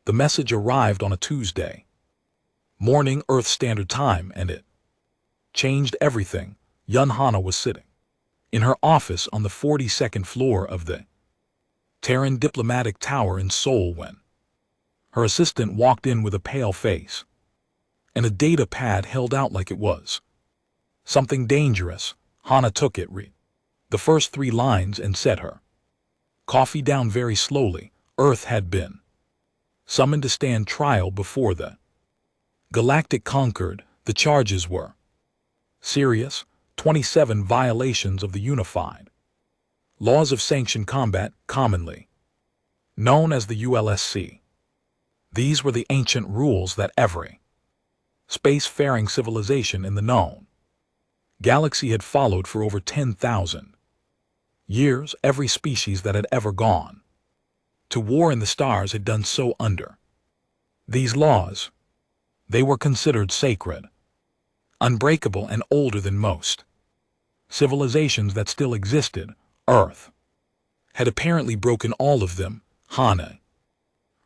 The message arrived on a Tuesday morning, Earth Standard Time, and it changed everything. Young Hana was sitting in her office on the 42nd floor of the Terran Diplomatic Tower in Seoul when her assistant walked in with a pale face and a data pad held out like it was something dangerous. Hana took it, read the first 3 lines, and set her coffee down very slowly. Earth had been summoned to stand trial before the Galactic Concord. The charges were serious: 27 violations of the unified laws of sanctioned combat, commonly known as the ULSC. These were the ancient rules that every space-faring civilization in the known galaxy had followed for over 10,000 years. Every species that had ever gone to war in the stars had done so under these laws. They were considered sacred, unbreakable, and older than most civilizations that still existed. Earth had apparently broken all of them. Hana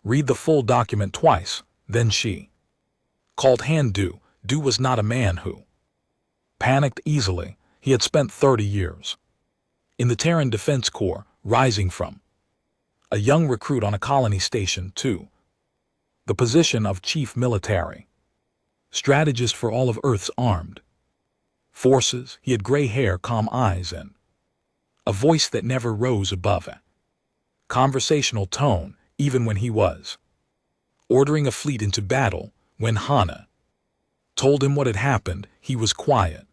read the full document twice, then she called Han Du. Du was not a man who panicked easily. He had spent 30 years in the Terran Defense Corps, rising from a young recruit on a colony station to the position of chief military strategist for all of Earth's armed forces. He had gray hair, calm eyes, and a voice that never rose above a conversational tone, even when he was ordering a fleet into battle. When Hana told him what had happened, he was quiet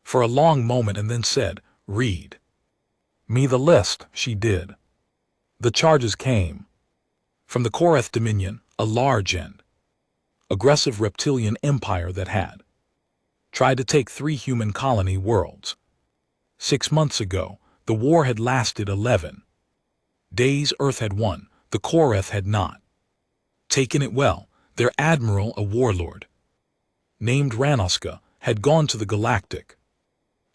for a long moment and then said, "Read me the list." She did. The charges came from the Koreth Dominion, a large and aggressive reptilian empire that had tried to take 3 human colony worlds. 6 months ago, the war had lasted 11 days. Earth had won. The Koreth had not taken it well. Their admiral, a warlord named Ranoska, had gone to the Galactic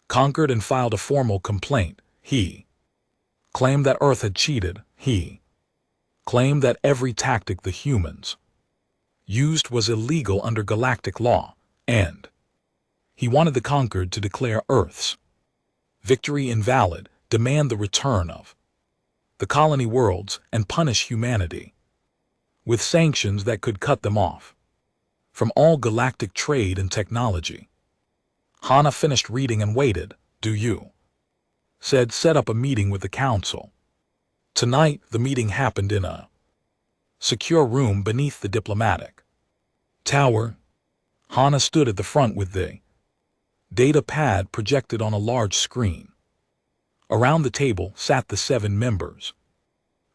Concord and filed a formal complaint. He claimed that Earth had cheated. He claimed that every tactic the humans used was illegal under galactic law, and he wanted the Concord to declare Earth's victory invalid, demand the return of the colony worlds, and punish humanity with sanctions that could cut them off from all galactic trade and technology. Hana finished reading and waited. "Do you," said, "set up a meeting with the council tonight?" The meeting happened in a secure room beneath the diplomatic tower. Hana stood at the front with the data pad projected on a large screen. Around the table sat the 7 members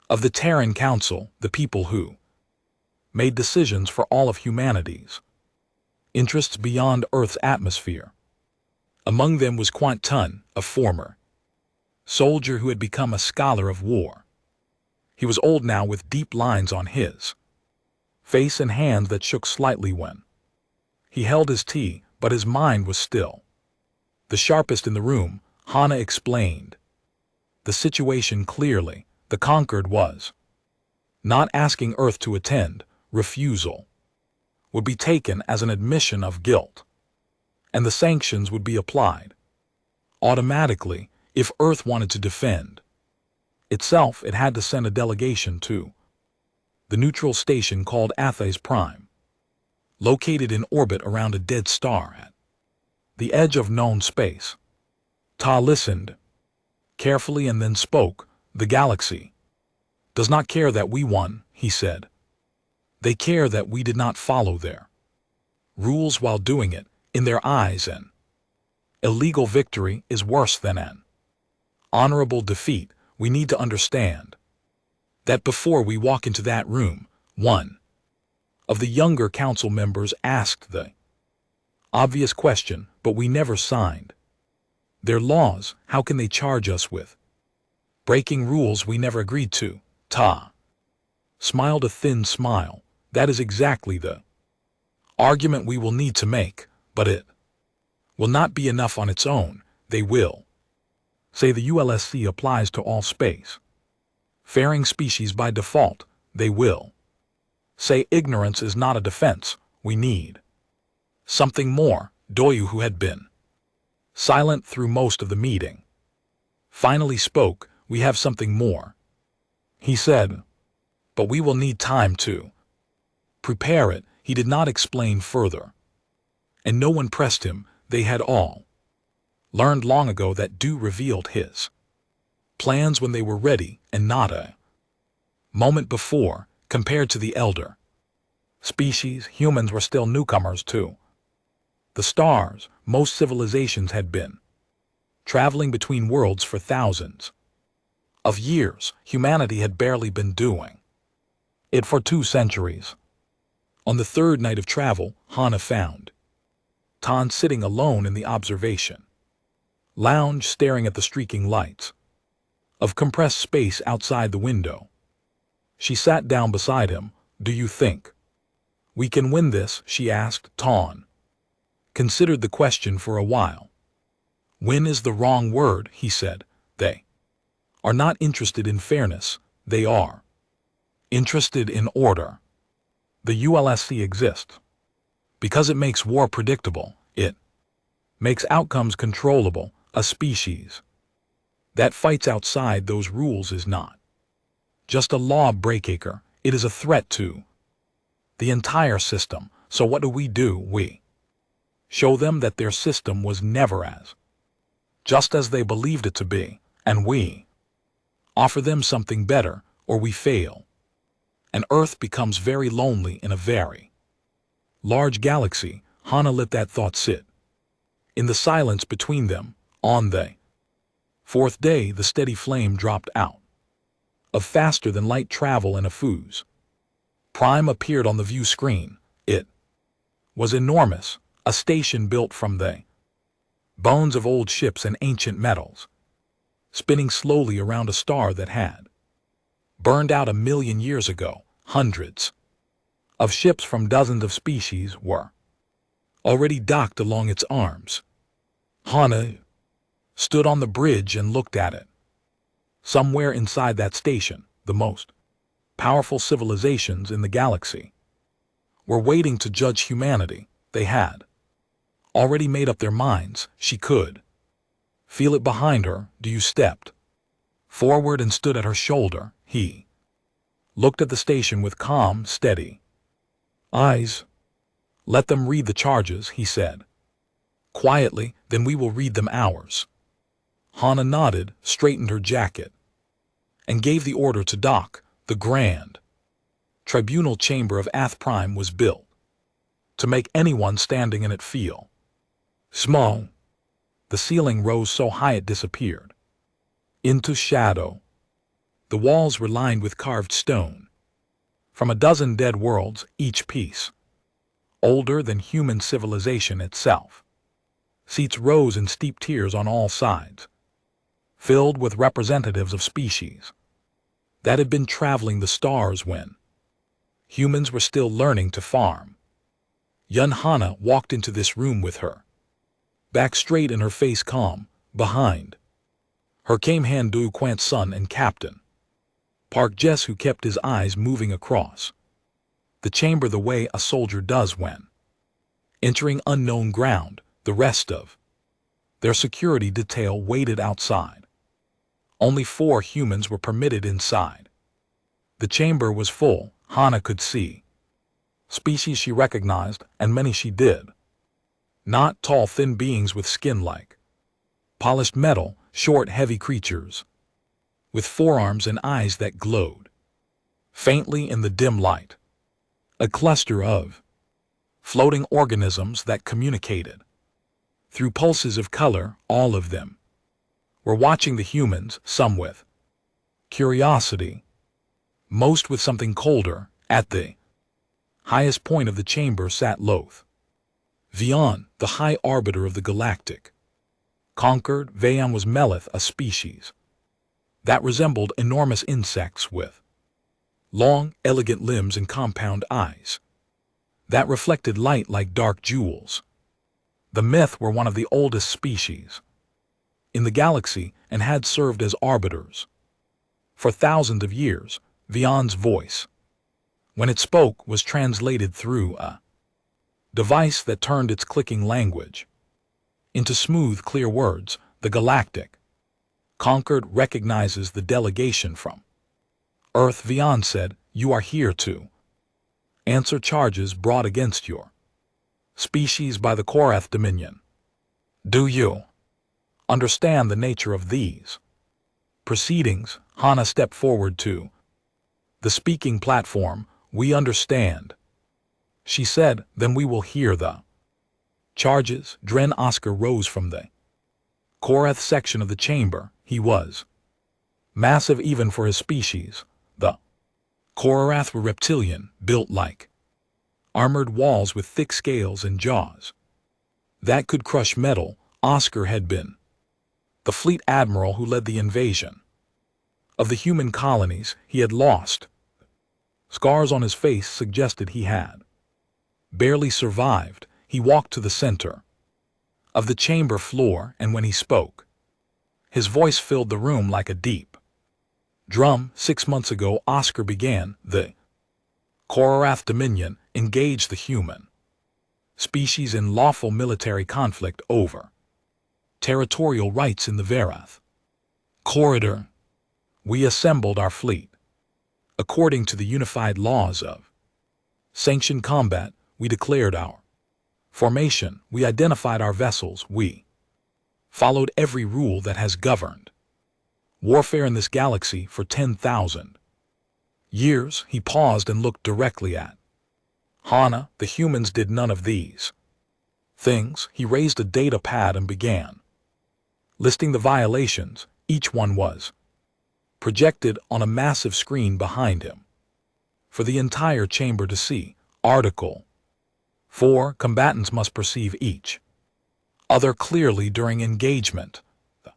of the Terran Council, the people who made decisions for all of humanity's interests beyond Earth's atmosphere. Among them was Quant Tun, a former soldier who had become a scholar of war. He was old now, with deep lines on his face and hands that shook slightly when he held his tea, but his mind was still the sharpest in the room. Hana explained the situation clearly. The Concord was not asking Earth to attend. Refusal would be taken as an admission of guilt, and the sanctions would be applied automatically. If Earth wanted to defend itself, it had to send a delegation to the neutral station called Athas Prime, located in orbit around a dead star at the edge of known space. Ta listened carefully and then spoke. "The galaxy does not care that we won," he said. "They care that we did not follow their rules while doing it. In their eyes, an illegal victory is worse than an honorable defeat. We need to understand that before we walk into that room." One of the younger council members asked the obvious question, "But we never signed their laws. How can they charge us with breaking rules we never agreed to?" Ta smiled a thin smile. "That is exactly the argument we will need to make, but it will not be enough on its own. They will say the ULSC applies to all space faring species by default. They will Say ignorance is not a defense, we need something more. Doyu, who had been silent through most of the meeting, finally spoke. We have something more, he said, but we will need time to prepare it. He did not explain further, and no one pressed him. They had all learned long ago that Du revealed his plans when they were ready, and not a moment before. Compared to the elder species, humans were still newcomers to the stars. Most civilizations had been traveling between worlds for thousands of years. Humanity had barely been doing it for 2 centuries. On the 3rd night of travel, Hana found Tan sitting alone in the observation lounge, staring at the streaking lights of compressed space outside the window. She sat down beside him. Do you think we can win this? She asked. Tan considered the question for a while. Win is the wrong word, he said. They are not interested in fairness, they are interested in order. The ULSC exists because it makes war predictable. It makes outcomes controllable. A species that fights outside those rules is not just a law breaker, it is a threat to the entire system. So what do? We show them that their system was never as just as they believed it to be, and we offer them something better, or we fail. And Earth becomes very lonely in a very large galaxy. Hana let that thought sit in the silence between them. On the 4th day, the steady flame dropped out of faster-than-light travel, and a fuse prime appeared on the view screen. It was enormous, a station built from the bones of old ships and ancient metals, spinning slowly around a star that had burned out 1,000,000 years ago. Hundreds of ships from dozens of species were already docked along its arms. Hana stood on the bridge and looked at it. Somewhere inside that station, the most powerful civilizations in the galaxy were waiting to judge humanity. They had already made up their minds. She could feel it behind her. Du stepped forward and stood at her shoulder. He looked at the station with calm, steady eyes. Let them read the charges, he said quietly, then we will read them ours. Hana nodded, straightened her jacket, and gave the order to dock. The grand tribunal chamber of Ath Prime was built to make anyone standing in it feel small. The ceiling rose so high it disappeared into shadow. The walls were lined with carved stone from a dozen dead worlds, each piece older than human civilization itself. Seats rose in steep tiers on all sides, filled with representatives of species that had been traveling the stars when humans were still learning to farm. Young Hana walked into this room with her back straight and her face calm. Behind her came Han Du Quant's son and Captain Park Jess, who kept his eyes moving across the chamber the way a soldier does when entering unknown ground. The rest of their security detail waited outside. Only 4 humans were permitted inside. The chamber was full. Hana could see species she recognized, and many she did not. Tall, thin beings with skin like polished metal, short, heavy creatures with forearms and eyes that glowed faintly in the dim light. A cluster of floating organisms that communicated through pulses of color. All of them were watching the humans, some with curiosity, most with something colder. At the highest point of the chamber sat Loth Vian, the high arbiter of the galactic conquered. Vayan was Melith, a species that resembled enormous insects with long, elegant limbs and compound eyes that reflected light like dark jewels. The myth were one of the oldest species in the galaxy and had served as arbiters for thousands of years. Vian's voice when it spoke was translated through a device that turned its clicking language into smooth, clear words. The galactic Concord recognizes the delegation from Earth. Vian said, "You are here to answer charges brought against your species by the Korath Dominion. Do you understand the nature of these proceedings?" Hana stepped forward to the speaking platform. "We understand," she said. "Then we will hear the charges." Dren Oscar rose from the Korath section of the chamber. He was massive even for his species. The Korath were reptilian, built like armored walls with thick scales and jaws that could crush metal. Oscar had been the fleet admiral who led the invasion of the human colonies. He had lost. Scars on his face suggested he had barely survived. He walked to the center of the chamber floor, and when he spoke, his voice filled the room like a deep drum. 6 months ago, Oscar began. The Korath Dominion engaged the human species in lawful military conflict over territorial rights in the Verath corridor. We assembled our fleet according to the unified laws of sanctioned combat. We declared our formation. We identified our vessels. We followed every rule that has governed warfare in this galaxy for 10,000 years. He paused and looked directly at Hana. The humans did none of these things. He raised a data pad and began listing the violations. Each one was projected on a massive screen behind him for the entire chamber to see. Article 4. Combatants must perceive each other clearly during engagement. The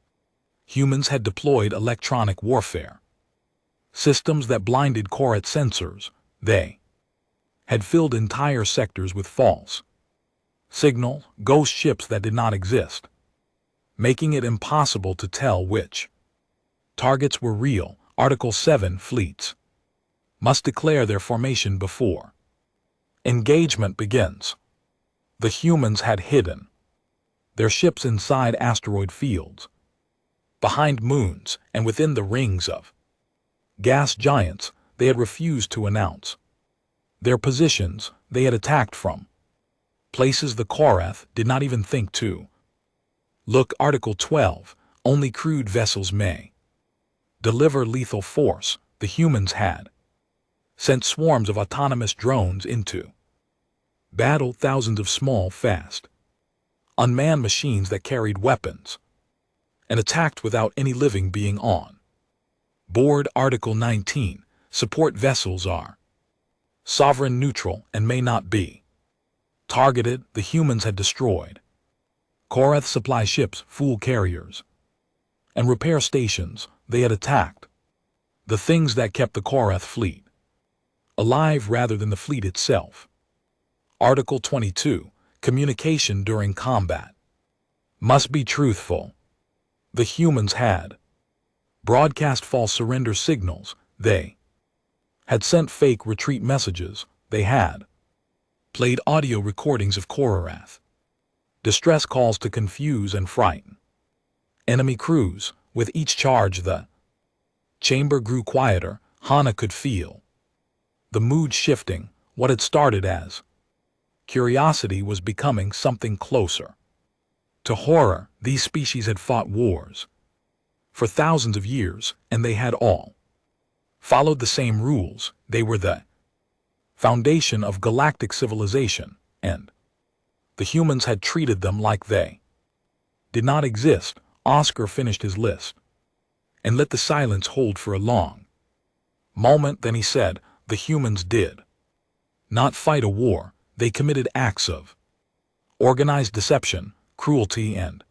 humans had deployed electronic warfare systems that blinded Korath sensors. They had filled entire sectors with false signal, ghost ships that did not exist, making it impossible to tell which targets were real. Article 7. Fleets must declare their formation before engagement begins. The humans had hidden their ships inside asteroid fields, behind moons, and within the rings of gas giants. They had refused to announce their positions. They had attacked from places the Korath did not even think to look. Article 12. Only crewed vessels may deliver lethal force. The humans had sent swarms of autonomous drones into battle. Thousands of small, fast, unmanned machines that carried weapons and attacked without any living being on board. Article 19. Support vessels are sovereign, neutral, and may not be targeted. The humans had destroyed Korath supply ships, fuel carriers, and repair stations. They had attacked the things that kept the Korath fleet alive rather than the fleet itself. Article 22. Communication during combat must be truthful. The humans had broadcast false surrender signals. They had sent fake retreat messages. They had played audio recordings of Korath distress calls to confuse and frighten enemy crews. With each charge, the chamber grew quieter. Hana could feel the mood shifting. What had started as curiosity was becoming something closer to horror. These species had fought wars for thousands of years, and they had all followed the same rules. They were the foundation of galactic civilization, and the humans had treated them like they did not exist. Oscar finished his list and let the silence hold for a long moment. Then he said, "The humans did not fight a war. They committed acts of organized deception, cruelty, and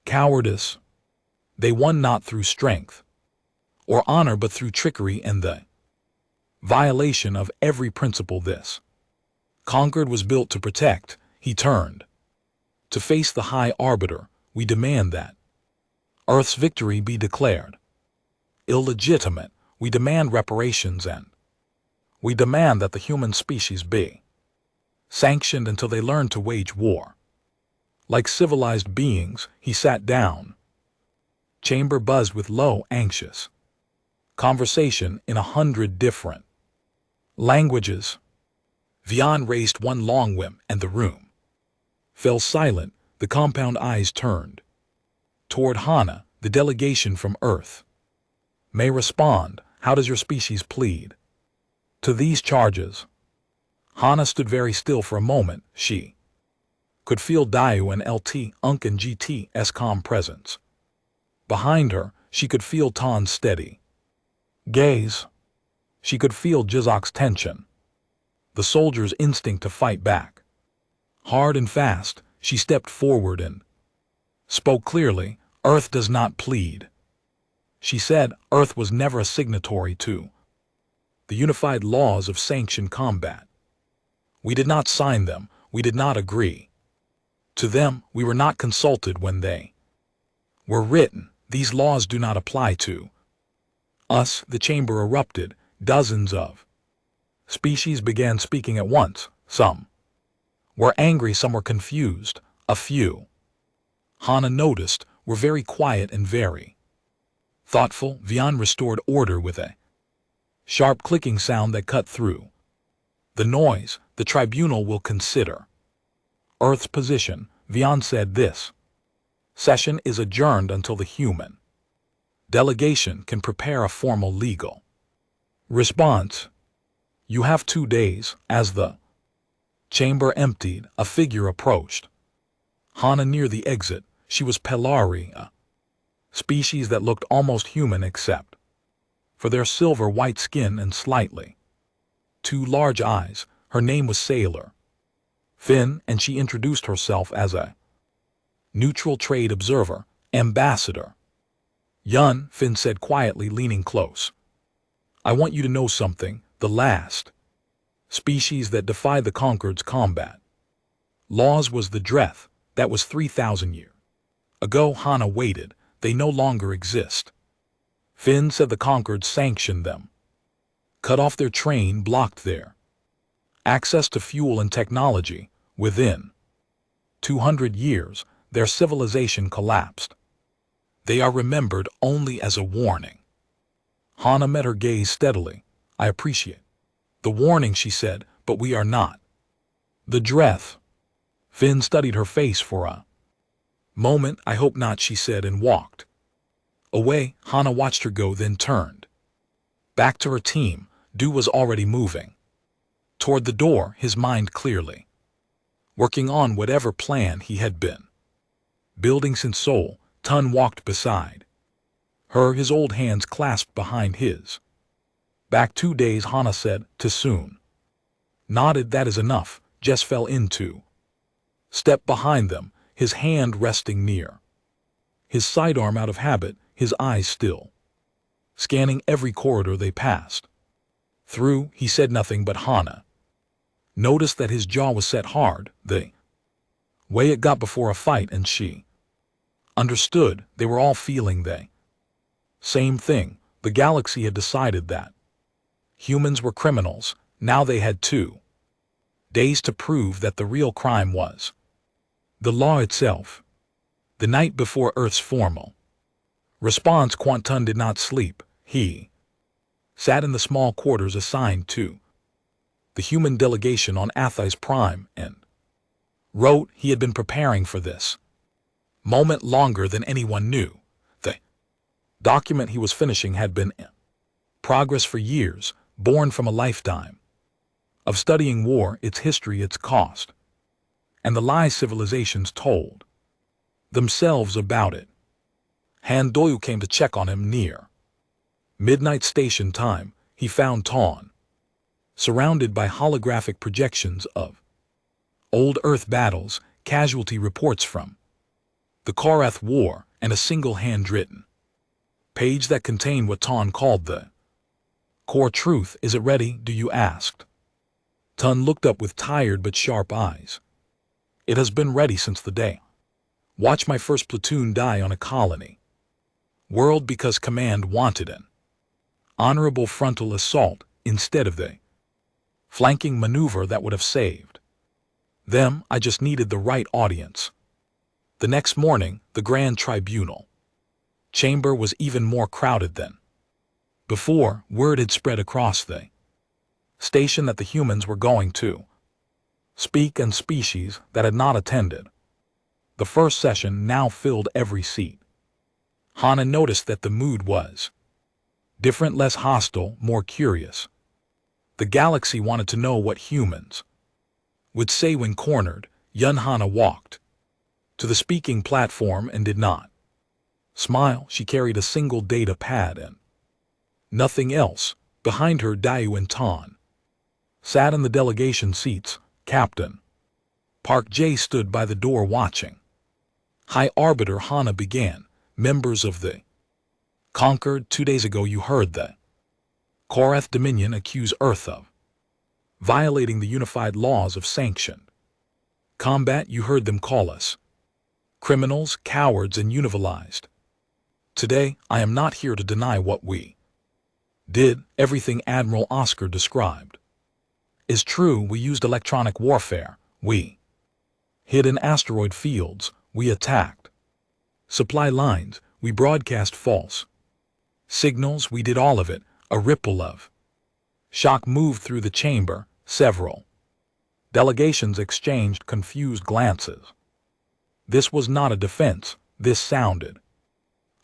cowardice. They won not through strength or honor, but through trickery and the violation of every principle this Concord was built to protect." He turned to face the High Arbiter. "We demand that Earth's victory be declared illegitimate. We demand reparations, and We demand that the human species be sanctioned until they learn to wage war. Like civilized beings, he sat down. Chamber buzzed with low, anxious conversation in 100 different languages. Vian raised one long whim, and the room fell silent. The compound eyes turned toward Hana, the delegation from Earth. May respond. How does your species plead to these charges? Hana stood very still for a moment. She could feel Dayu and LT, Unk and GT's calm presence. Behind her, she could feel Tan's steady gaze. She could feel Jizok's tension, the soldier's instinct to fight back. Hard and fast, she stepped forward and spoke clearly. Earth does not plead. She said Earth was never a signatory to the unified laws of sanctioned combat. We did not sign them. We did not agree to them. We were not consulted when they were written. These laws do not apply to us. The chamber erupted. Dozens of species began speaking at once. Some were angry, some were confused. A few, Hana noticed, were very quiet and very thoughtful. Vian restored order with a sharp clicking sound that cut through the noise. The tribunal will consider Earth's position. Vian said this session is adjourned until the human delegation can prepare a formal legal response. You have 2 days. As the chamber emptied, a figure approached Hana near the exit. She was Pelari, a species that looked almost human except for their silver-white skin and slightly too large eyes. Her name was Sailor Finn, and she introduced herself as a neutral trade observer, ambassador. Yun, Finn said quietly, leaning close. I want you to know something. The last species that defied the Conquered's combat laws was the Dreth. That was 3,000 years ago. Hana waited. They no longer exist. Finn said the Conquered sanctioned them, cut off their train, blocked their access to fuel and technology. Within 200 years, their civilization collapsed. They are remembered only as a warning. Hana met her gaze steadily. I appreciate the warning, she said, but we are not the Dreth. Finn studied her face for a moment. I hope not, she said, and walked away. Hana watched her go, then turned back to her team. Du was already moving toward the door, his mind clearly working on whatever plan he had been building since Seoul. Tun walked beside her, his old hands clasped behind his back. 2 days, Hana said. Too soon. Nodded. That is enough. Jess fell into step behind them, his hand resting near his sidearm out of habit, his eyes still scanning every corridor they passed through. He said nothing, but Hana noticed that his jaw was set hard, the way it got before a fight, and she understood. They were all feeling the same thing. The galaxy had decided that humans were criminals. Now they had 2 days to prove that the real crime was the law itself. The night before Earth's formal response, Quantun did not sleep. He sat in the small quarters assigned to the human delegation on Athais Prime and wrote. He had been preparing for this moment longer than anyone knew. The document he was finishing had been in progress for years, born from a lifetime of studying war, its history, its cost, and the lies civilizations told themselves about it. Han Doyu came to check on him near midnight station time. He found Tawn surrounded by holographic projections of old Earth battles, casualty reports from the Karath War, and a single handwritten page that contained what Tawn called the core truth. Is it ready, do you asked? Tun looked up with tired but sharp eyes. It has been ready since the day. Watch my first platoon die on a colony world because command wanted an honorable frontal assault instead of the flanking maneuver that would have saved them. I just needed the right audience. The next morning, the Grand Tribunal chamber was even more crowded than before. Word had spread across the station that the humans were going to speak, and species that had not attended the first session now filled every seat. Hana noticed that the mood was different, less hostile, more curious. The galaxy wanted to know what humans would say when cornered. Hana walked to the speaking platform and did not smile. She carried a single data pad and nothing else. Behind her, Dayu and Tan sat in the delegation seats. Captain Park Jae stood by the door watching. High Arbiter, Hana began. Members of the Conquered, 2 days ago you heard the Korath Dominion accuse Earth of violating the unified laws of sanctioned combat. You heard them call us criminals, cowards, and univilized. Today, I am not here to deny what we did. Everything Admiral Oscar described is true. We used electronic warfare. We hid in asteroid fields. We attacked supply lines. We broadcast false signals. We did all of it. A ripple of shock moved through the chamber. Several delegations exchanged confused glances. This was not a defense. This sounded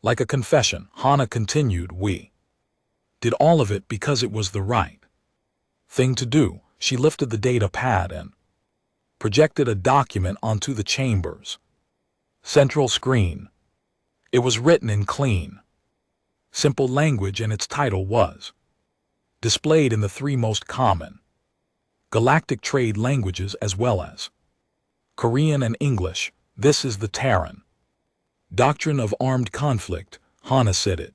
like a confession. Hana continued. We did all of it because it was the right thing to do. She lifted the data pad and projected a document onto the chamber's central screen. It was written in clean, simple language, and its title was displayed in the 3 most common galactic trade languages as well as Korean and English. This is the Terran doctrine of armed conflict. Hana said it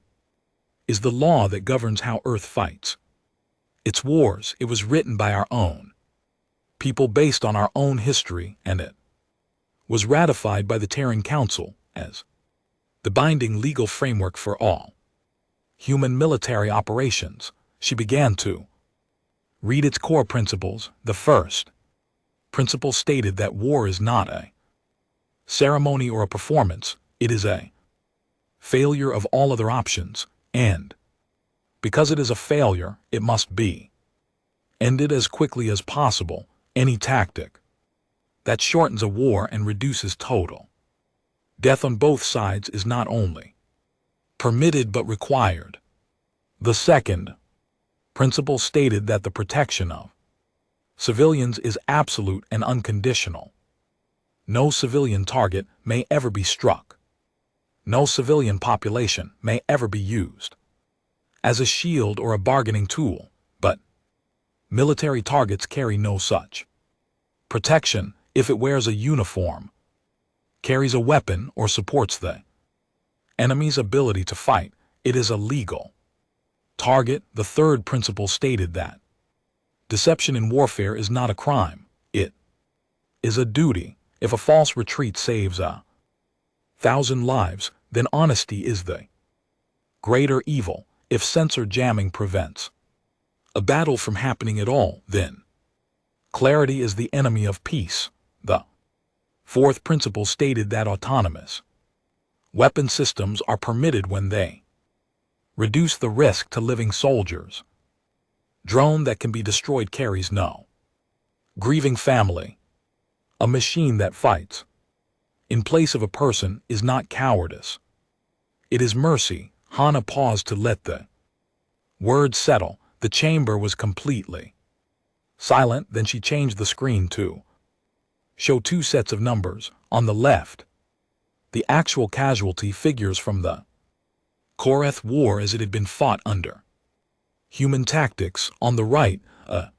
is the law that governs how Earth fights its wars. It was written by our own people based on our own history, and it was ratified by the Terran Council as the binding legal framework for all human military operations. She began to read its core principles. The first principle stated that war is not a ceremony or a performance. It is a failure of all other options, and because it is a failure, it must be ended as quickly as possible. Any tactic that shortens a war and reduces total death on both sides is not only permitted but required. The second principle stated that the protection of civilians is absolute and unconditional. No civilian target may ever be struck. No civilian population may ever be used as a shield or a bargaining tool, but military targets carry no such protection. If it wears a uniform, carries a weapon, or supports the enemy's ability to fight, it is a legal target. The third principle stated that deception in warfare is not a crime. It is a duty. If a false retreat saves 1,000 lives, then honesty is the greater evil. If sensor jamming prevents a battle from happening at all, then clarity is the enemy of peace. The fourth principle stated that autonomous weapon systems are permitted when they reduce the risk to living soldiers. Drone that can be destroyed carries no grieving family. A machine that fights in place of a person is not cowardice. It is mercy. Hana paused to let the words settle. The chamber was completely silent. Then she changed the screen to show 2 sets of numbers. On the left, the actual casualty figures from the Korath War as it had been fought under human tactics. On the right, a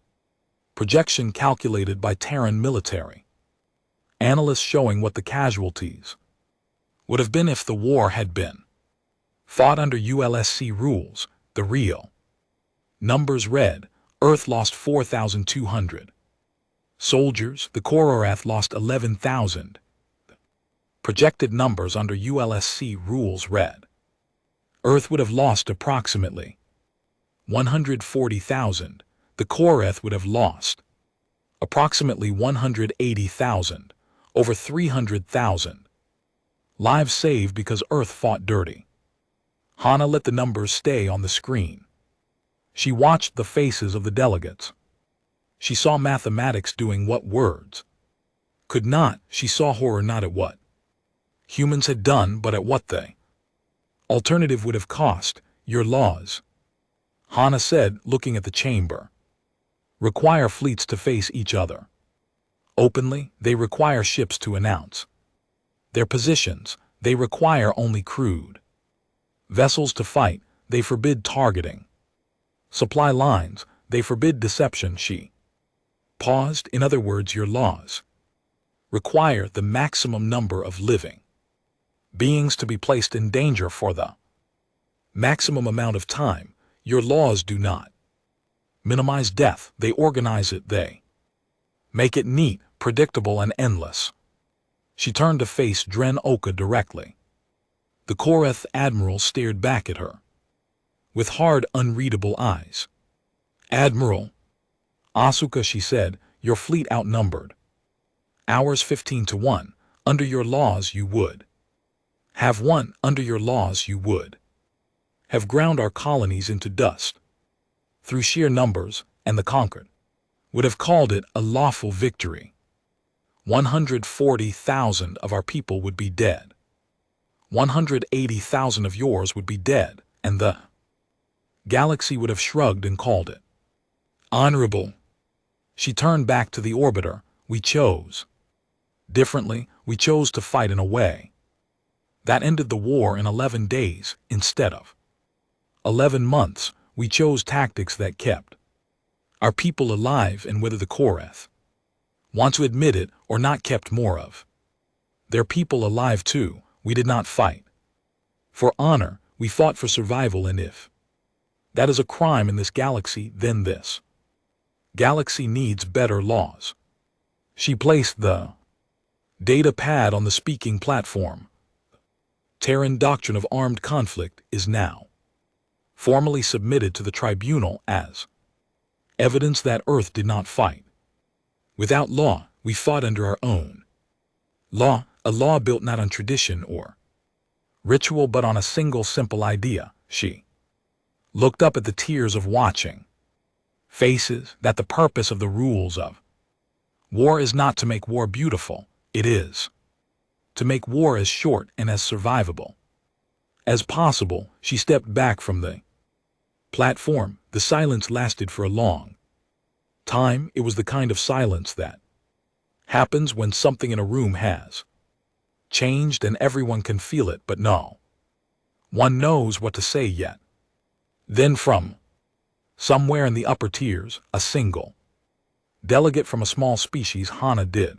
projection calculated by Terran military analysts showing what the casualties would have been if the war had been fought under ULSC rules. The real numbers read: Earth lost 4,200 soldiers. The Korath lost 11,000. Projected numbers under ULSC rules read: Earth would have lost approximately 140,000. the Koreth would have lost approximately 180,000, over 300,000. Lives saved because Earth fought dirty. Hannah let the numbers stay on the screen. She watched the faces of the delegates. She saw mathematics doing what words could not. She saw horror not at what humans had done, but at what they alternative would have cost. Your laws, Hannah said, looking at the chamber, require fleets to face each other openly. They require ships to announce their positions. They require only crewed vessels to fight. They forbid targeting supply lines. They forbid deception. She paused. In other words, your laws require the maximum number of living beings to be placed in danger for the maximum amount of time. Your laws do not minimize death. They organize it. They make it neat, predictable, and endless. She turned to face Dren Oka directly. The Koreth admiral stared back at her with hard, unreadable eyes. Admiral Asuka, she said, your fleet outnumbered ours 15-1. Under your laws you would have won. Under your laws you would have ground our colonies into dust through sheer numbers, and the conquered would have called it a lawful victory. 140,000 of our people would be dead. 180,000 of yours would be dead, and the galaxy would have shrugged and called it honorable. She turned back to the orbiter. We chose differently. We chose to fight in a way that ended the war in 11 days instead of 11 months. We chose tactics that kept our people alive, and whether the Koreth want to admit it or not, kept more of their people alive too. We did not fight for honor. We fought for survival, and if that is a crime in this galaxy, then this galaxy needs better laws. She placed the data pad on the speaking platform. Terran doctrine of armed conflict is now formally submitted to the tribunal as evidence that Earth did not fight without law. We fought under our own law, a law built not on tradition or ritual but on a single simple idea. She looked up at the tears of watching faces, that the purpose of the rules of war is not to make war beautiful. It is to make war as short and as survivable as possible. She stepped back from the platform. The silence lasted for a long time. It was the kind of silence that happens when something in a room has changed and everyone can feel it, but no one knows what to say yet. Then from somewhere in the upper tiers, a single delegate from a small species Hannah did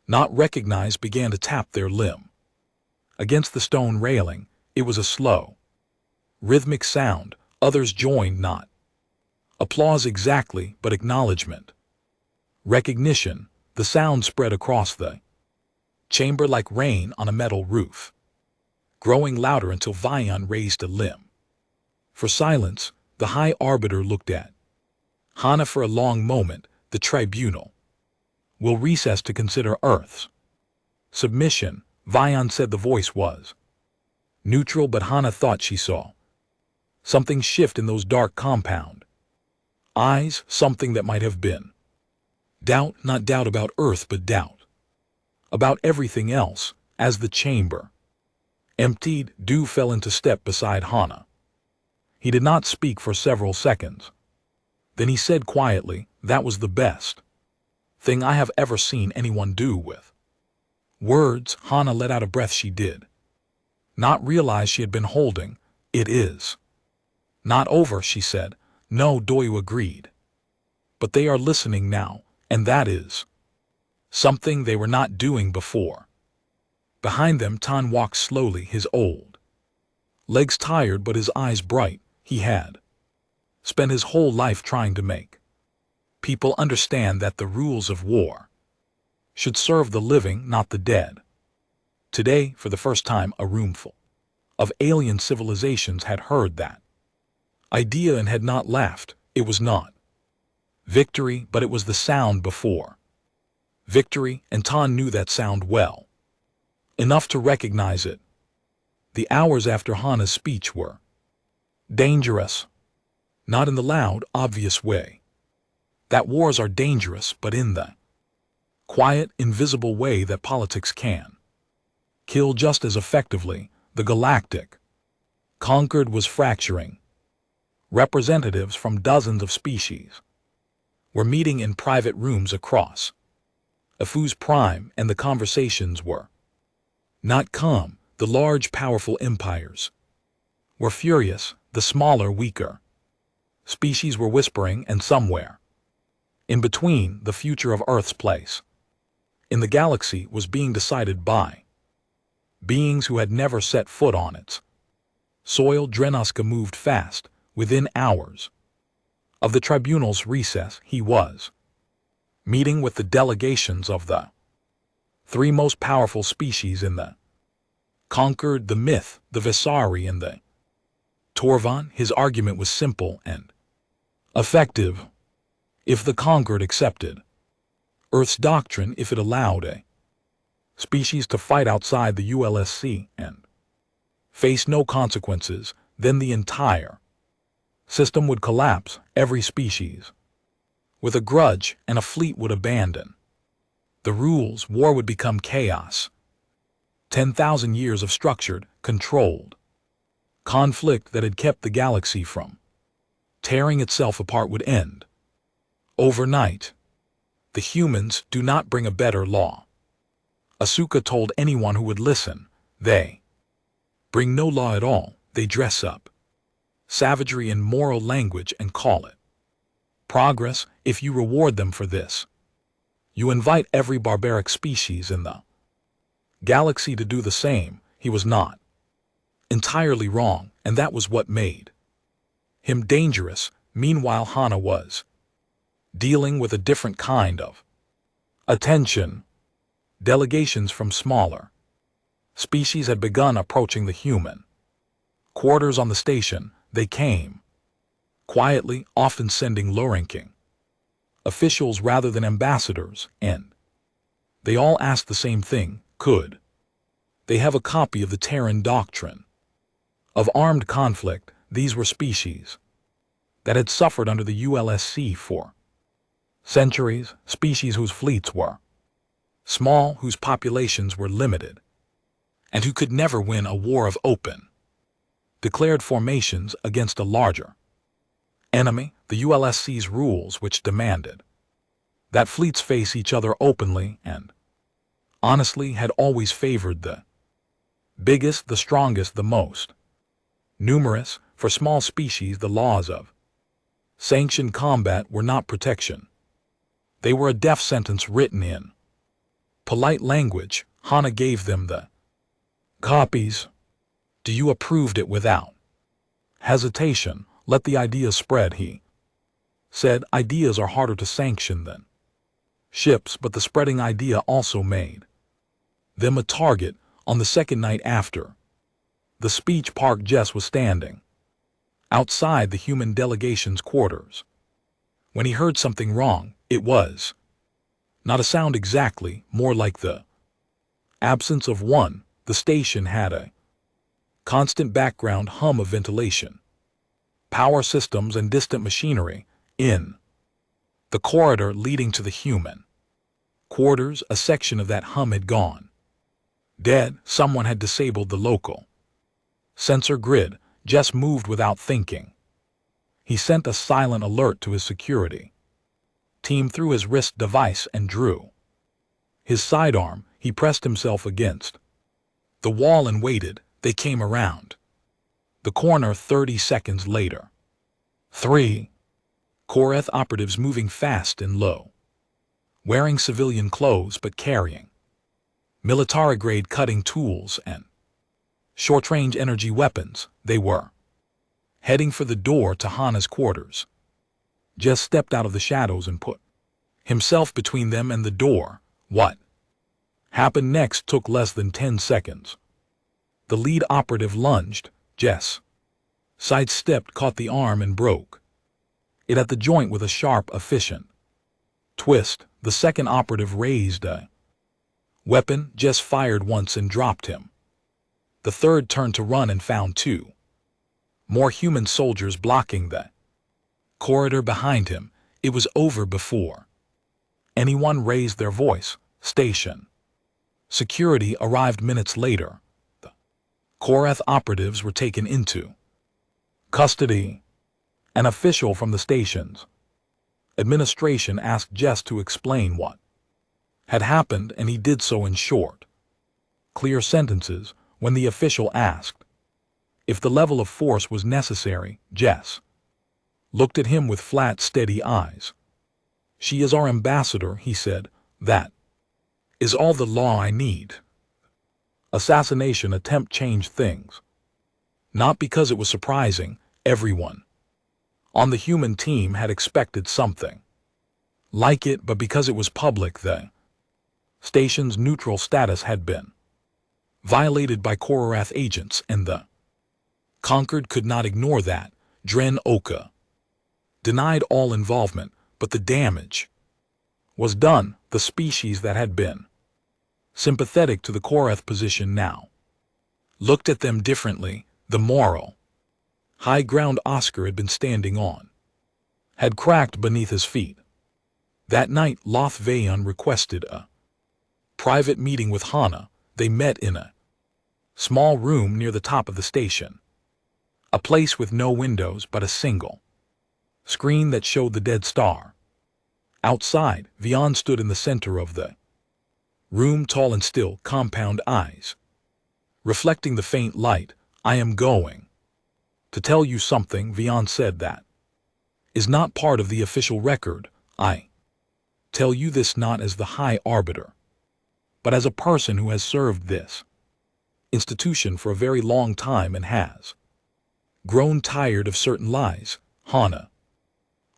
not recognize began to tap their limb against the stone railing. It was a slow, rhythmic sound. Others joined, not applause exactly, but acknowledgement, recognition. The sound spread across the chamber like rain on a metal roof, growing louder until Vion raised a limb. For silence, the High Arbiter looked at Hannah for a long moment. The tribunal will recess to consider Earth's submission, Vion said. The voice was neutral, but Hannah thought she saw something shift in those dark compound eyes, something that might have been doubt, not doubt about Earth, but doubt about everything else. As the chamber emptied, Dew fell into step beside Hannah. He did not speak for several seconds. Then he said quietly, that was the best thing I have ever seen anyone do with words. Hannah let out a breath. She did not realize she had been holding. It is not over, she said. No, Doyu agreed. But they are listening now, and that is something they were not doing before. Behind them, Tan walked slowly, his old legs tired but his eyes bright. He had spent his whole life trying to make people understand that the rules of war should serve the living, not the dead. Today, for the first time, a roomful of alien civilizations had heard that idea and had not laughed. It was not Victory, but it was the sound before victory, and Tan knew that sound well, enough to recognize it. The hours after Hana's speech were dangerous, not in the loud, obvious way that wars are dangerous, but in the quiet, invisible way that politics can kill just as effectively. The galactic Concord was fracturing. Representatives from dozens of species were meeting in private rooms across HFY's prime, and the conversations were not calm. The large, powerful empires were furious. The smaller, weaker species were whispering, and somewhere in between, the future of Earth's place in the galaxy was being decided by beings who had never set foot on its soil. Drenoska moved fast. Within hours of the tribunal's recess, he was meeting with the delegations of the three most powerful species in the Concord, the Myth, the Visari, and the Torvan. His argument was simple and effective. If the Concord accepted Earth's doctrine, if it allowed a species to fight outside the ULSC and face no consequences, then the entire system would collapse. Every species with a grudge and a fleet would abandon the rules. War would become chaos. 10,000 years of structured, controlled conflict that had kept the galaxy from tearing itself apart would end overnight. The humans do not bring a better law, Asuka told anyone who would listen. They bring no law at all. They dress up savagery in moral language and call it progress. If you reward them for this, you invite every barbaric species in the galaxy to do the same. He was not entirely wrong, and that was what made him dangerous. Meanwhile, Hana was dealing with a different kind of attention. Delegations from smaller species had begun approaching the human quarters on the station. They came quietly, often sending low-ranking officials rather than ambassadors, and they all asked the same thing: could they have a copy of the Terran doctrine of armed conflict? These were species that had suffered under the ULSC for centuries, species whose fleets were small, whose populations were limited, and who could never win a war of open, declared formations against a larger enemy. The ULSC's rules, which demanded that fleets face each other openly and honestly, had always favored the biggest, the strongest, the most numerous. For small species, the laws of sanctioned combat were not protection. They were a death sentence written in polite language. Hana gave them the copies. Do you approved it without hesitation? Let the ideas spread, he said. Ideas are harder to sanction than ships, but the spreading idea also made them a target. On the second night after the speech, Park Jess was standing outside the human delegation's quarters when he heard something wrong. It was not a sound exactly, more like the absence of one. The station had a constant background hum of ventilation, power systems, and distant machinery. In the corridor leading to the human quarters, a section of that hum had gone dead. Someone had disabled the local sensor grid. Jess moved without thinking. He sent a silent alert to his security team through his wrist device and drew his sidearm. He pressed himself against the wall and waited. They came around the corner 30 seconds later. 3 Koreth operatives moving fast and low, wearing civilian clothes but carrying military-grade cutting tools and short-range energy weapons. They were heading for the door to Hana's quarters. Jess stepped out of the shadows and put himself between them and the door. What happened next took less than 10 seconds. The lead operative lunged. Jess sidestepped, caught the arm, and broke it at the joint with a sharp, efficient twist. The second operative raised a weapon, just fired once and dropped him. The third turned to run and found two more human soldiers blocking the corridor behind him. It was over before anyone raised their voice. Station security arrived minutes later. The Korath operatives were taken into custody. An official from the station's administration asked Jess to explain what had happened, and he did so in short, clear sentences. When the official asked if the level of force was necessary, Jess looked at him with flat, steady eyes. "She is our ambassador," he said. "That is all the law I need." Assassination attempt changed things. Not because it was surprising. Everyone on the human team had expected something like it, but because it was public, the station's neutral status had been violated by Korath agents, and the Conquered could not ignore that. Dren Oka denied all involvement, but the damage was done. The species that had been sympathetic to the Korath position now looked at them differently. The moral high ground Oscar had been standing on had cracked beneath his feet. That night, Loth Vayon requested a private meeting with Hana. They met in a small room near the top of the station, a place with no windows but a single screen that showed the dead star. Outside, Vayon stood in the center of the room, tall and still, compound eyes reflecting the faint light. "I am going to tell you something," Vayon said, "that is not part of the official record. I tell you this not as the High Arbiter, but as a person who has served this institution for a very long time and has grown tired of certain lies." Hana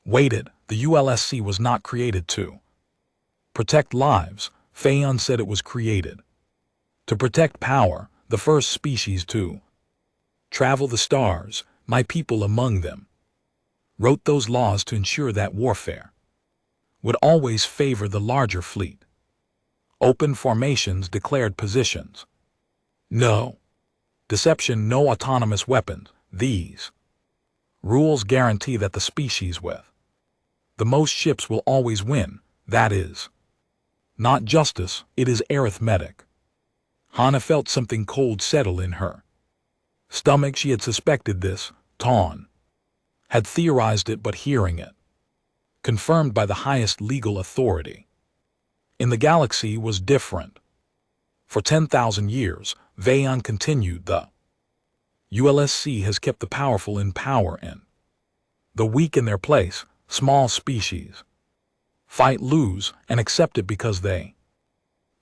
waited. The ULSC was not created to protect lives. Vayon said it was created to protect power, the first species to travel the stars. My people among them wrote those laws to ensure that warfare would always favor the larger fleet. Open formations, declared positions, no deception, no autonomous weapons. These rules guarantee that the species with the most ships will always win. That is not justice, it is arithmetic. Hana felt something cold settle in her stomach. She had suspected this. Tawn had theorized it, but hearing it confirmed by the highest legal authority in the galaxy was different. For 10,000 years, Vayon continued, the ULSC has kept the powerful in power and the weak in their place. Small species fight, lose, and accept it because they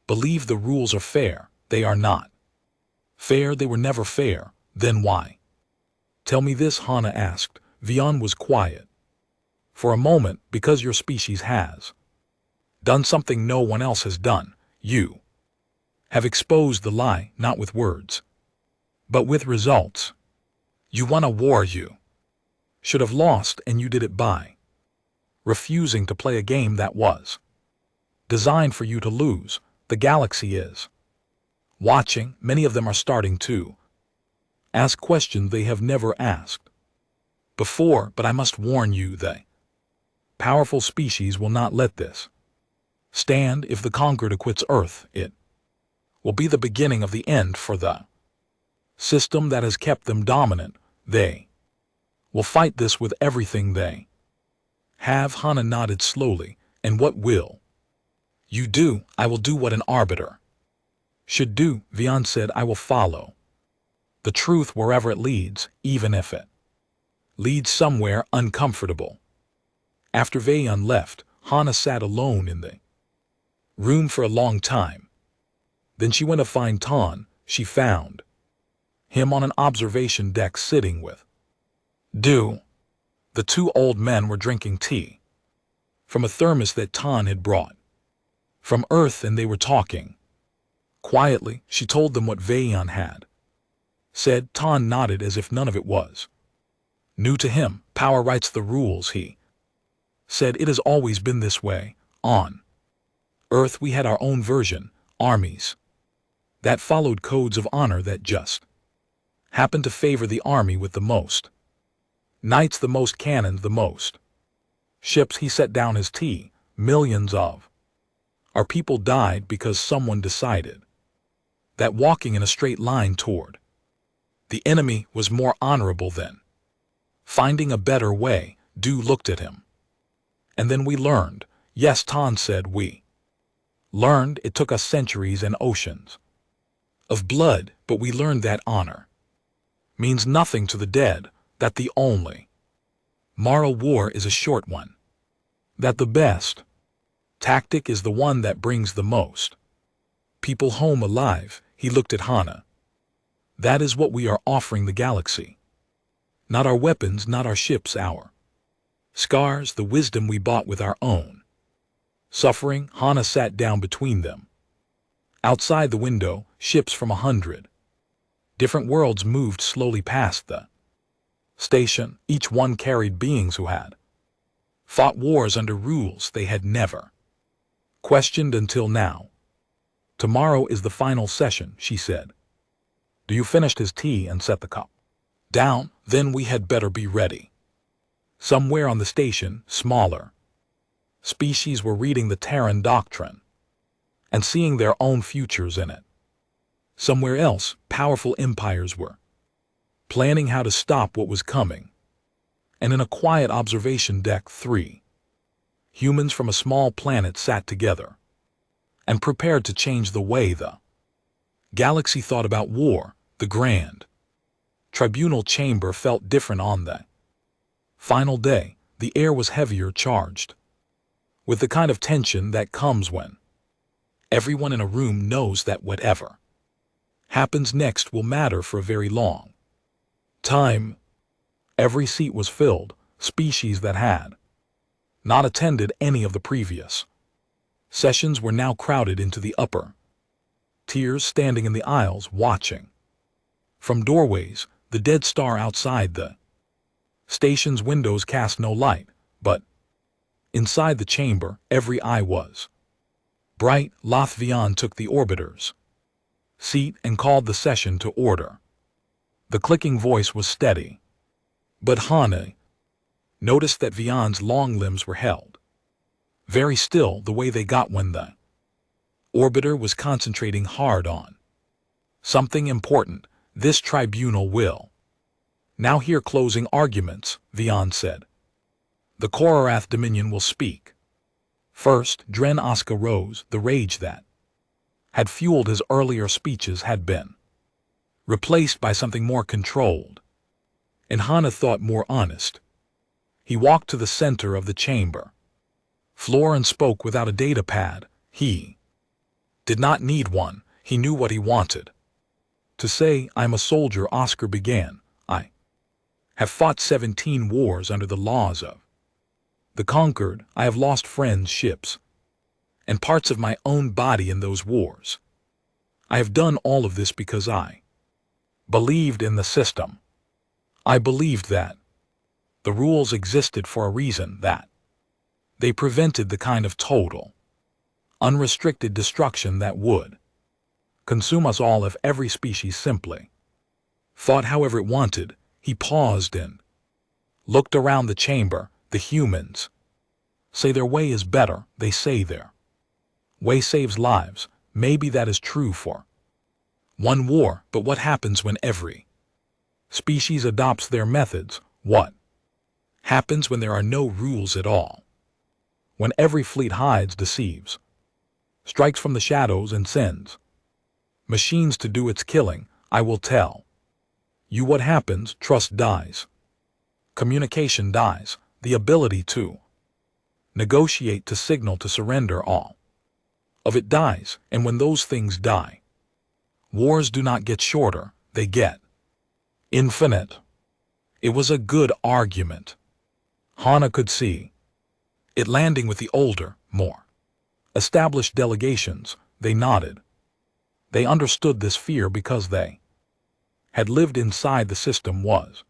believe the rules are fair. They are not fair. They were never fair. Then why? Tell me this, Hana asked. Vayon was quiet for a moment. Because your species has done something no one else has done. You have exposed the lie, not with words, but with results. You won a war you should have lost, and you did it by refusing to play a game that was designed for you to lose. The galaxy is watching. Many of them are starting to ask questions they have never asked before, but I must warn you, the powerful species will not let this stand. If the Conquered acquits Earth, it will be the beginning of the end for the system that has kept them dominant. They will fight this with everything they have. Hana nodded slowly. And what will you do? I will do what an arbiter should do. Vayon said, I will follow the truth wherever it leads, even if it leads somewhere uncomfortable. After Vayon left, Hana sat alone in the room for a long time. Then she went to find Tawn. She found him on an observation deck sitting with Du. The two old men were drinking tea from a thermos that Tawn had brought from Earth, and they were talking quietly. She told them what Vayon had said. Tawn nodded as if none of it was new to him. Power writes the rules, he said it has always been this way. On Earth we had our own version, armies, that followed codes of honor that just happened to favor the army with the most knights, the most cannons, the most ships. He set down his tea. Millions of our people died because someone decided that walking in a straight line toward the enemy was more honorable than finding a better way. Du looked at him. And then we learned. Yes, Tan said, we learned. It took us centuries and oceans of blood, but we learned that honor means nothing to the dead, that the only moral war is a short one, that the best tactic is the one that brings the most people home alive. He looked at Hana. That is what we are offering the galaxy. Not our weapons, not our ships, our scars, the wisdom we bought with our own suffering. Hana sat down between them. Outside the window, ships from 100 different worlds moved slowly past the station. Each one carried beings who had fought wars under rules they had never questioned until now. Tomorrow is the final session, she said. Do you finished his tea and set the cup down? Then we had better be ready. Somewhere on the station, smaller species were reading the Terran doctrine and seeing their own futures in it. Somewhere else, powerful empires were planning how to stop what was coming. And in a quiet observation deck, 3 humans from a small planet sat together and prepared to change the way the galaxy thought about war. The grand tribunal chamber felt different on the final day. The air was heavier, charged with the kind of tension that comes when everyone in a room knows that whatever happens next will matter for a very long time. Every seat was filled. Species that had not attended any of the previous sessions were now crowded into the upper tiers, standing in the aisles, watching from doorways. The dead star outside the station's windows cast no light, but inside the chamber, every eye was bright. Lothvion took the orbiter's seat and called the session to order. The clicking voice was steady, but Hana noticed that Vion's long limbs were held very still, the way they got when the orbiter was concentrating hard on something important. This tribunal will now hear closing arguments, Vion said. The Korath Dominion will speak first. Dren Oska rose. The rage that had fueled his earlier speeches had been replaced by something more controlled, and Hana thought more honest. He walked to the center of the chamber floor and spoke without a data pad. He did not need one. He knew what he wanted to say. I'm a soldier, Oscar began. I have fought 17 wars under the laws of the conquered. I have lost friends, ships, and parts of my own body in those wars. I have done all of this because I believed in the system. I believed that the rules existed for a reason, that they prevented the kind of total, unrestricted destruction that would consume us all if every species simply fought however it wanted. He paused and looked around the chamber. The humans say their way is better. They say their way saves lives. Maybe that is true for one war, but what happens when every species adopts their methods? What happens when there are no rules at all? When every fleet hides, deceives, strikes from the shadows, and sends machines to do its killing? I will tell you what happens. Trust dies. Communication dies. The ability to negotiate, to signal, to surrender, all of it dies. And when those things die, wars do not get shorter, they get infinite. It was a good argument. Hana could see it landing with the older, more established delegations. They nodded. They understood this fear because they had lived inside the system, was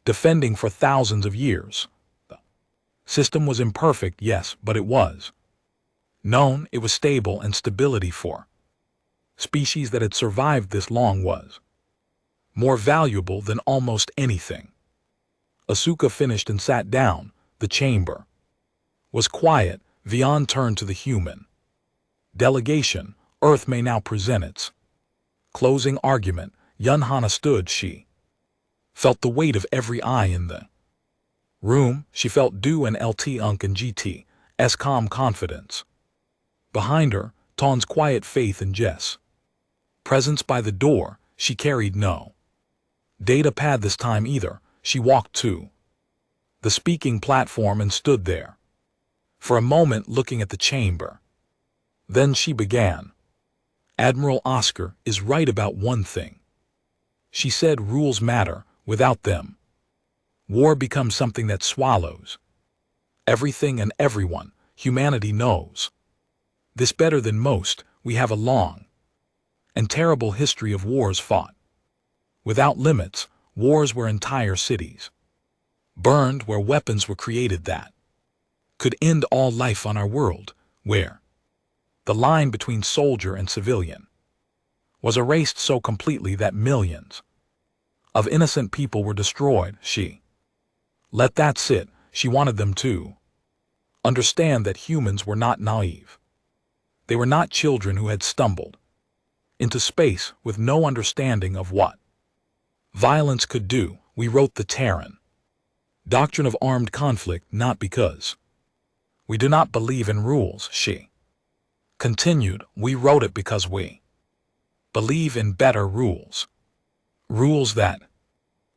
defending for thousands of years the System was imperfect, yes, but it was known, it was stable, and stability for species that had survived this long was more valuable than almost anything. Asuka finished and sat down. The chamber was quiet. Vian turned to the human delegation. Earth may now present its closing argument. Yunhana stood. She felt the weight of every eye in the room. She felt Du and LT Unk and GT's calm confidence. Behind her, Ton's quiet faith in Jess' presence by the door. She carried no data pad this time either. She walked to the speaking platform and stood there for a moment looking at the chamber. Then she began. Admiral Oscar is right about one thing. She said rules matter. Without them, war becomes something that swallows everything and everyone. Humanity knows this better than most. We have a long and terrible history of wars fought without limits, wars where entire cities burned, where weapons were created that could end all life on our world, where the line between soldier and civilian was erased so completely that millions of innocent people were destroyed. She let that sit. She wanted them to understand that humans were not naive. They were not children who had stumbled into space with no understanding of what violence could do. We wrote the Terran doctrine of armed conflict not because we do not believe in rules. She continued, we wrote it because we believe in better rules. Rules that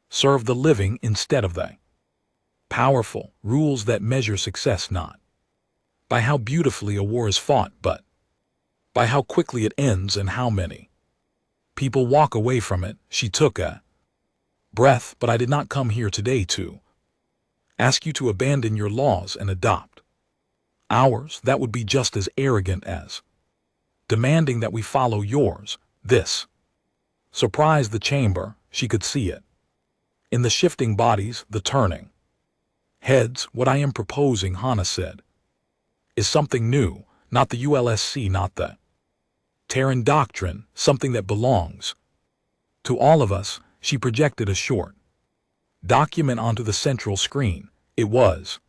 serve the living instead of the powerful. Rules that measure success not by how beautifully a war is fought, but by how quickly it ends and how many people walk away from it. She took a breath. But I did not come here today to ask you to abandon your laws and adopt ours. That would be just as arrogant as demanding that we follow yours. This surprised the chamber. She could see it in the shifting bodies, the turning heads. What I am proposing, Hana said, is something new, not the ULSC, not the Terran doctrine, something that belongs to all of us. She projected a short document onto the central screen. It was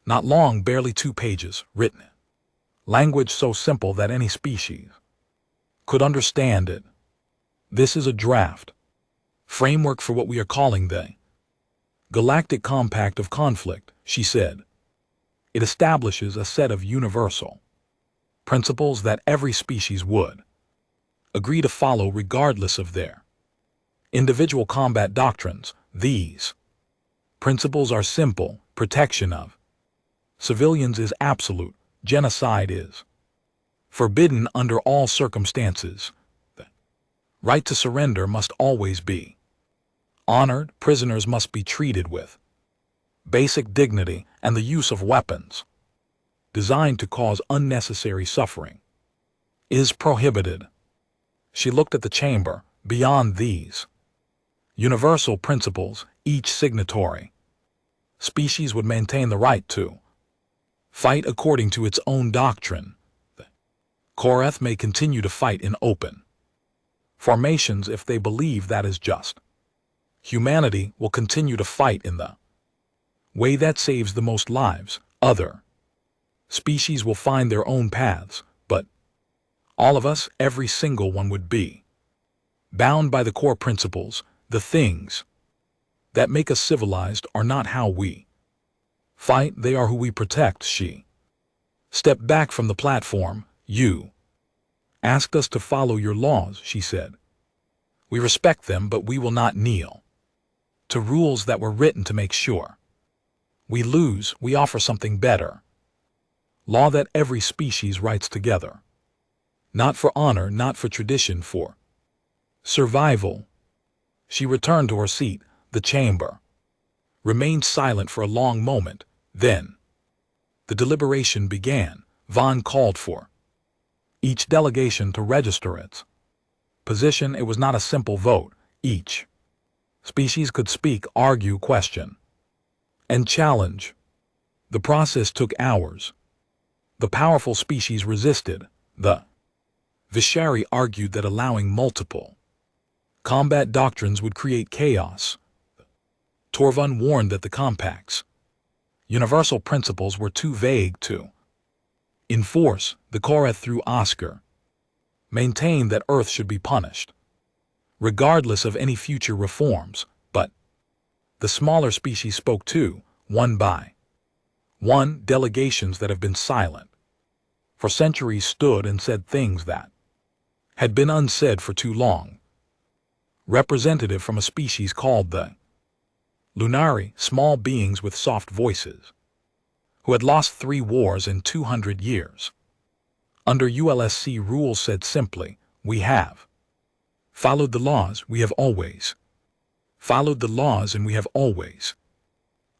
not long, barely 2 pages, written language so simple that any species could understand it. This is a draft framework for what we are calling the Galactic Compact of Conflict, she said. It establishes a set of universal principles that every species would agree to follow regardless of their individual combat doctrines. These principles are simple. Protection of civilians is absolute. Genocide is forbidden under all circumstances. The right to surrender must always be honored. Prisoners must be treated with basic dignity, and the use of weapons designed to cause unnecessary suffering is prohibited. She looked at the chamber. Beyond these universal principles, each signatory species would maintain the right to fight according to its own doctrine. The Koreth may continue to fight in open formations if they believe that is just. Humanity will continue to fight in the way that saves the most lives. Other species will find their own paths, but all of us, every single one, would be bound by the core principles. The things that make us civilized are not how we fight, they are who we protect. She stepped back from the platform. You asked us to follow your laws, she said. We respect them, but we will not kneel to rules that were written to make sure we lose. We offer something better. Law that every species writes together. Not for honor, not for tradition, for survival. She returned to her seat. The chamber remained silent for a long moment. Then the deliberation began. Vaughn called for each delegation to register its position. It was not a simple vote. Each species could speak, argue, question, and challenge. The process took hours. The powerful species resisted. The Vishari argued that allowing multiple combat doctrines would create chaos. Torvund warned that the compact's universal principles were too vague to enforce. The Korath, through Oscar, maintained that Earth should be punished, regardless of any future reforms, but the smaller species spoke too, one by one. Delegations that have been silent for centuries stood and said things that had been unsaid for too long. Representative from a species called the Lunari, small beings with soft voices, who had lost 3 wars in 200 years. Under ULSC rules said simply, we have followed the laws, we have always followed the laws, and we have always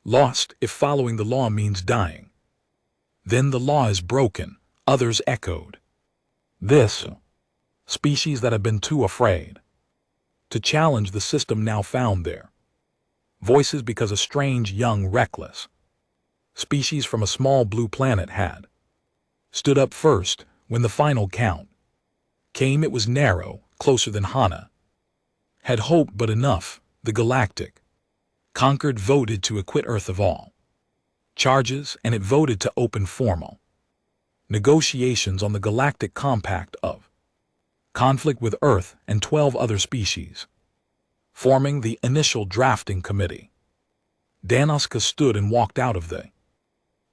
lost. If following the law means dying, then the law is broken. Others echoed this. Species that had been too afraid to challenge the system now found their voices because a strange, young, reckless species from a small blue planet had stood up first. When the final count came, it was narrow, closer than Hana had hoped, but enough. The galactic conquered voted to acquit Earth of all charges, and it voted to open formal negotiations on the Galactic Compact of conflict with Earth and 12 other species, forming the initial drafting committee. Danoska stood and walked out of the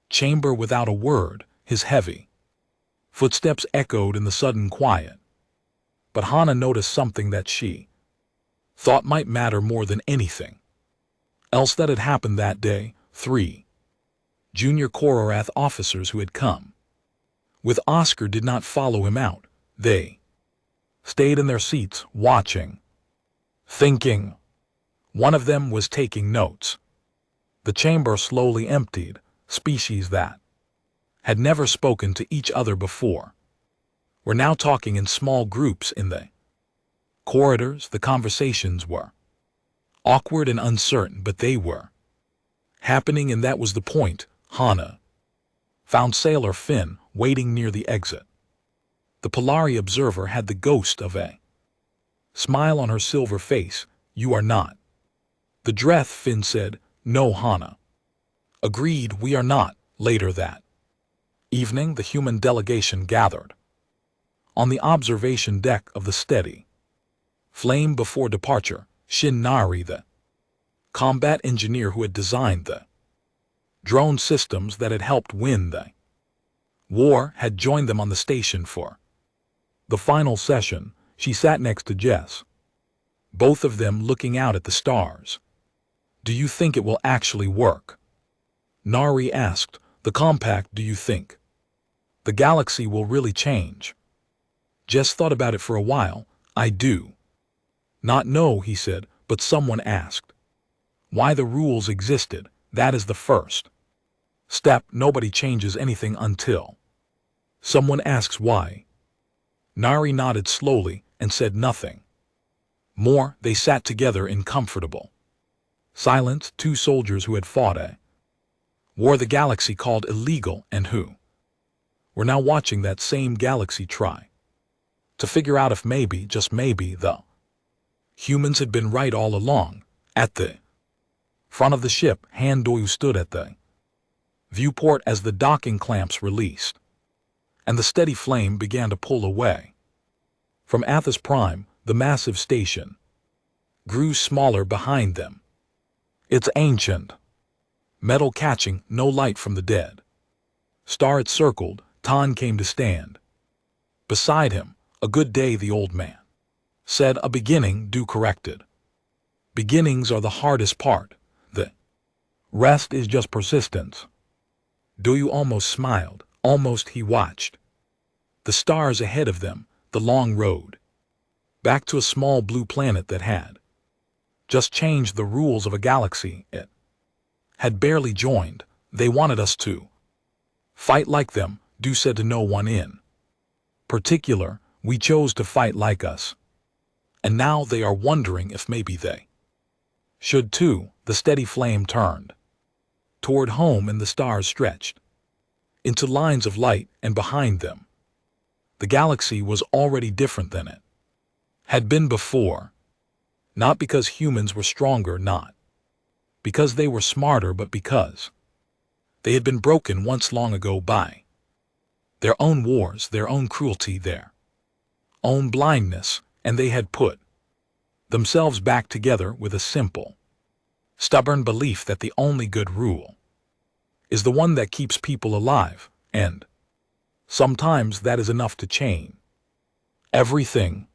chamber without a word. His heavy footsteps echoed in the sudden quiet. But Hana noticed something that she thought might matter more than anything else that had happened that day. 3 junior Korath officers who had come with Oscar did not follow him out. They stayed in their seats, watching, thinking. One of them was taking notes. The chamber slowly emptied. Species that had never spoken to each other before were now talking in small groups in the corridors. The conversations were awkward and uncertain, but they were happening, and that was the point. Hana found Sailor Finn waiting near the exit. The Polari observer had the ghost of a smile on her silver face. You are not the Dreth, Finn said. No, Hana agreed, we are not. Later that evening, the human delegation gathered on the observation deck of the Steady Flame before departure. Shin Nari, the combat engineer who had designed the drone systems that had helped win the war, had joined them on the station for the final session. She sat next to Jess, both of them looking out at the stars. Do you think it will actually work? Nari asked. The compact, do you think the galaxy will really change? Jess thought about it for a while. I do not know, he said, but someone asked why the rules existed. That is the first step. Nobody changes anything until someone asks why. Nari nodded slowly and said nothing more. They sat together in comfortable silence. 2 soldiers who had fought a war the galaxy called illegal and who were now watching that same galaxy try to figure out if maybe, just maybe, the humans had been right all along. At the front of the ship, Handoyu stood at the viewport as the docking clamps released, and the Steady Flame began to pull away. From Athos Prime, the massive station grew smaller behind them. Its ancient metal catching no light from the dead star it circled. Tan came to stand beside him. A good day, the old man said. A beginning, Du corrected. Beginnings are the hardest part. The rest is just persistence. Doyu almost smiled. Almost. He watched the stars ahead of them, the long road back to a small blue planet that had just changed the rules of a galaxy it had barely joined. They wanted us to fight like them, Du said, to no one in particular. We chose to fight like us, and now they are wondering if maybe they should too. The Steady Flame turned toward home, and the stars stretched into lines of light, and behind them, the galaxy was already different than it had been before. Not because humans were stronger, not because they were smarter, but because they had been broken once long ago by their own wars, their own cruelty, their own blindness, and they had put themselves back together with a simple, stubborn belief that the only good rule is the one that keeps people alive, and sometimes that is enough to change everything.